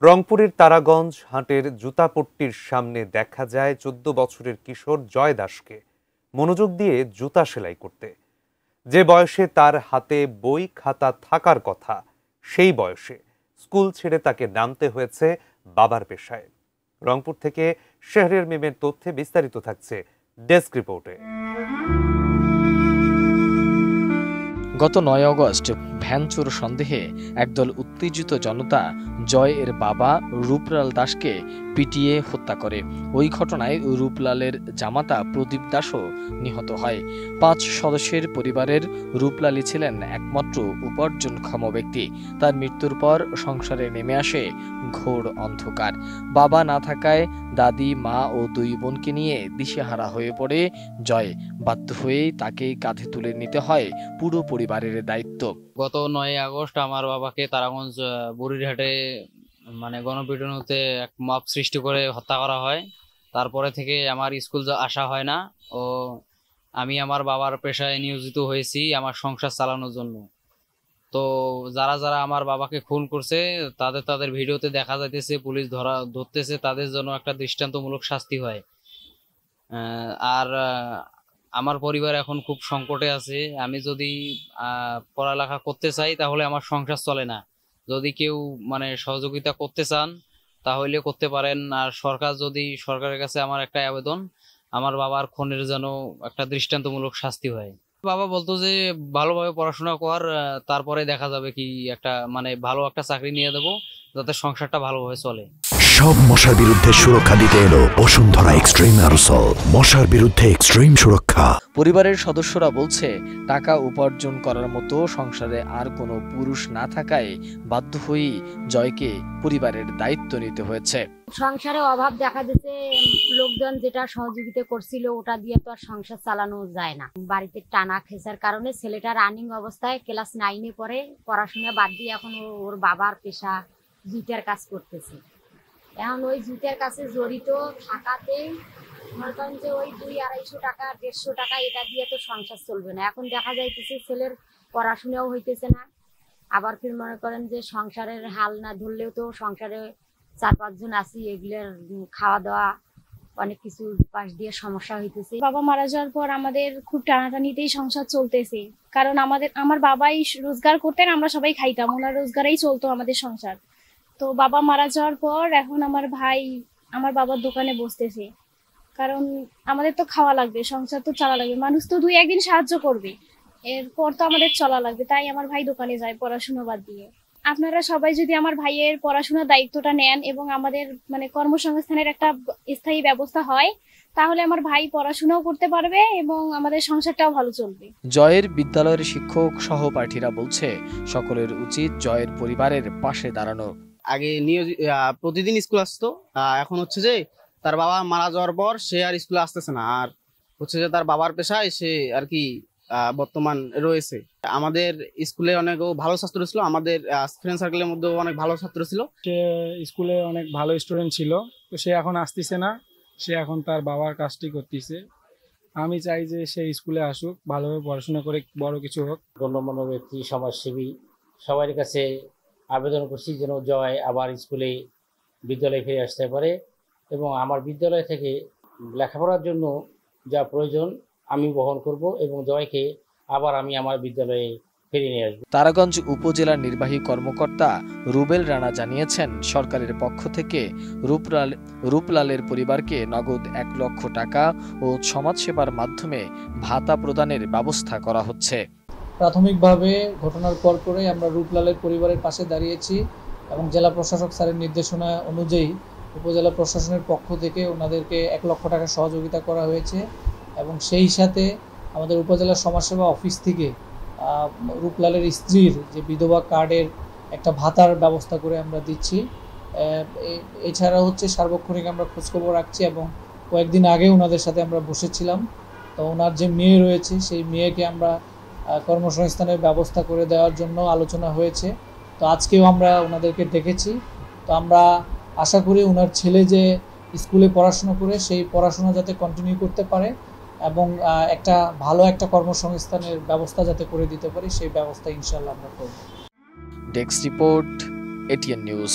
রংপুরের তারাগঞ্জ হাটের জুতাপট্টির সামনে দেখা যায় ১৪ বছরের কিশোর জয় দাসকে মনোযোগ দিয়ে জুতা সেলাই করতে। যে বয়সে তার হাতে বই খাতা থাকার কথা, সেই বয়সে স্কুল ছেড়ে তাকে নামতে হয়েছে বাবার পেশায়। রংপুর থেকে শেহরের মিমের তথ্যে বিস্তারিত থাকছে ডেস্ক রিপোর্টে। গত ৯ আগস্ট ভ্যানচোর সন্দেহে একদল উত্তেজিত জনতা জয় এর বাবা রূপলাল দাসকে পিটিয়ে হত্যা করে। ওই ঘটনায় রূপলালের জামাতা প্রদীপ দাসও নিহত হয়। ৫ সদস্যের পরিবারের রূপলালই ছিলেন একমাত্র উপার্জনক্ষম ব্যক্তি। তার মৃত্যুর পর সংসারে নেমে আসে ঘোর অন্ধকার। বাবা না থাকায় দাদি, মা ও ২ বোনকে নিয়ে দিশেহারা হয়ে পড়ে জয়। বাধ্য হয়েই তাকে কাঁধে তুলে নিতে হয় পুরো পরিবারের দায়িত্ব। গত ৯ আগস্ট আমার বাবাকে তারাগঞ্জ বুড়িরহাটে গণপিটুনিতে এক মব সৃষ্টি করে হত্যা করা হয়। তারপরে থেকে আমার স্কুল আসা হয় না ও আমি আমার বাবার পেশায় নিয়োজিত হয়েছি আমার সংসার চালানোর জন্য। তো যারা যারা আমার বাবাকে খুন করছে তাদের ভিডিওতে দেখা যাইতেছে, পুলিশ ধরতেছে, তাদের জন্য একটা দৃষ্টান্তমূলক শাস্তি হয়। আর আমার পরিবার এখন খুব সংকটে আছে। আমি যদি পড়ালেখা করতে চাই তাহলে আমার সংসার চলে না। যদি কেউ সহযোগিতা করতে চান তাহলে করতে পারেন। আর সরকারের কাছে আমার একটা আবেদন, আমার বাবার খুনের যেন একটা দৃষ্টান্তমূলক শাস্তি হয়। বাবা বলতো যে ভালোভাবে পড়াশোনা কর, তারপরে দেখা যাবে কি একটা ভালো একটা চাকরি নিয়ে দেবো যাতে সংসারটা ভালোভাবে চলে। সব মশার বিরুদ্ধে সুরক্ষা দিতে এলো বসুন্ধরা এক্সট্রিম অ্যারোসল, মশার বিরুদ্ধে এক্সট্রিম সুরক্ষা। পরিবারের সদস্যরা বলছে, টাকা উপার্জন করার মতো সংসারে আর কোনো পুরুষ না থাকায় বাধ্য হয়েই জয়কে পরিবারের দায়িত্ব নিতে হয়েছে। সংসারে অভাব দেখা দিচ্ছে, লোকজন যেটা সহযোগিতা করছিল ওটা দিয়ে তো আর সংসার চালানো যায় না। বাড়িতে টানা খেসার কারণে ছেলেটা রানিং অবস্থায় ক্লাস 9-এ পড়ে, পড়াশোনা বাদ দিয়ে এখন ওর বাবার পেশা জুতার কাজ করতেছে। এখন ওই জুতার কাছে জড়িত থাকাতে মনে করেন যে ওই 200-250 টাকা 150 টাকা এটা দিয়ে তো সংসার চলবে না। এখন দেখা যাইতেছে ছেলের পড়াশোনাও হইতেছে না, আবার ফির মনে করেন যে সংসারের হাল না ধরলেও তো সংসারে 4-5 জন আছি, এগুলোর খাওয়া দাওয়া অনেক কিছু পাশ দিয়ে সমস্যা হইতেছে। বাবা মারা যাওয়ার পর আমাদের খুব টানাটানিতেই সংসার চলতেছে, কারণ আমার বাবাই রোজগার করতেন, আমরা সবাই খাইতাম, ওনার রোজগারেই চলতো আমাদের সংসার। তো বাবা মারা যাওয়ার পর এখন আমার ভাই আমার বাবার দোকানে বসতেছে, কারণ আমাদের তো খাওয়া লাগবে, সংসার তো চালা লাগবে, মানুষ তো 2-1 দিন সাহায্য করবে, এরপর তো আমাদের চলা লাগবে। তাই আমার ভাই দোকানে যায় পড়াশোনা বাদ দিয়ে। আপনারা সবাই যদি আমার ভাইয়ের পড়াশোনার দায়িত্বটা নেন এবং আমাদের কর্মসংস্থানের একটা স্থায়ী ব্যবস্থা হয়, তাহলে আমার ভাই পড়াশোনাও করতে পারবে এবং আমাদের সংসারটাও ভালো চলবে। জয়ের বিদ্যালয়ের শিক্ষক সহপাঠীরা বলছে, সকলের উচিত জয়ের পরিবারের পাশে দাঁড়ানো। আগে প্রতিদিন স্কুল আসতো, এখন হচ্ছে যে তার বাবা মারা যাওয়ার পর সে আর স্কুলে আসতেছে না, আর হচ্ছে যে তার বাবার পেশায় সে আর কি বর্তমান রয়েছে। আমাদের স্কুলে অনেক ভালো ছাত্র ছিল, আমাদের ফ্রেন্ড সার্কেলের মধ্যে অনেক ভালো ছাত্র ছিল। সে স্কুলে অনেক ভালো স্টুডেন্ট ছিল, তো সে এখন আসতেছে না, সে এখন তার বাবার কাজটি করতেছে। আমি চাই যে সে স্কুলে আসুক, ভালোভাবে পড়াশোনা করে বড় কিছু হোক। গণ্যমান্য ব্যক্তি, সমাজসেবী সবার কাছে আবেদন করছি যেন জয় আবার বিদ্যালয়ে ফিরে আসতে পারে এবং আমার বিদ্যালয় থেকে লেখাপড়ার জন্য যা প্রয়োজন আমি বহন করব এবং জয়কে আবার আমি আমার বিদ্যালয়ে ফিরিয়ে নিয়ে আসবো। তারাগঞ্জ উপজেলার নির্বাহী কর্মকর্তা রুবেল রানা জানিয়েছেন, সরকারের পক্ষ থেকে রূপলালের পরিবারকে নগদ 1 লক্ষ টাকা ও সমাজসেবার মাধ্যমে ভাতা প্রদানের ব্যবস্থা করা হচ্ছে। প্রাথমিকভাবে ঘটনার পরপরই আমরা রূপলালের পরিবারের পাশে দাঁড়িয়েছি এবং জেলা প্রশাসক স্যারের নির্দেশনা অনুযায়ী উপজেলা প্রশাসনের পক্ষ থেকে ওনাদেরকে 1 লক্ষ টাকা সহযোগিতা করা হয়েছে এবং সেই সাথে আমাদের উপজেলা সমাজসেবা অফিস থেকে রূপলালের স্ত্রীর যে বিধবা কার্ডের একটা ভাতার ব্যবস্থা করে আমরা দিচ্ছি। এছাড়া হচ্ছে সার্বক্ষণিক আমরা খোঁজখবর রাখছি এবং কয়েকদিন আগে ওনাদের সাথে আমরা বসেছিলাম। তো ওনার যে মেয়ে রয়েছে সেই মেয়েকে আমরা কর্মসংস্থানের ব্যবস্থা করে দেওয়ার জন্য আলোচনা হয়েছে। তো আজকেও আমরা ওনাদেরকে ডেকেছি। তো আমরা আশা করি ওনার ছেলে যে স্কুলে পড়াশোনা করে সেই পড়াশোনা যাতে কন্টিনিউ করতে পারে এবং একটা ভালো একটা কর্মসংস্থানের ব্যবস্থা যাতে করে দিতে পারি, সেই ব্যবস্থা ইনশাআল্লাহ আমরা করব। Desk report, ATN news.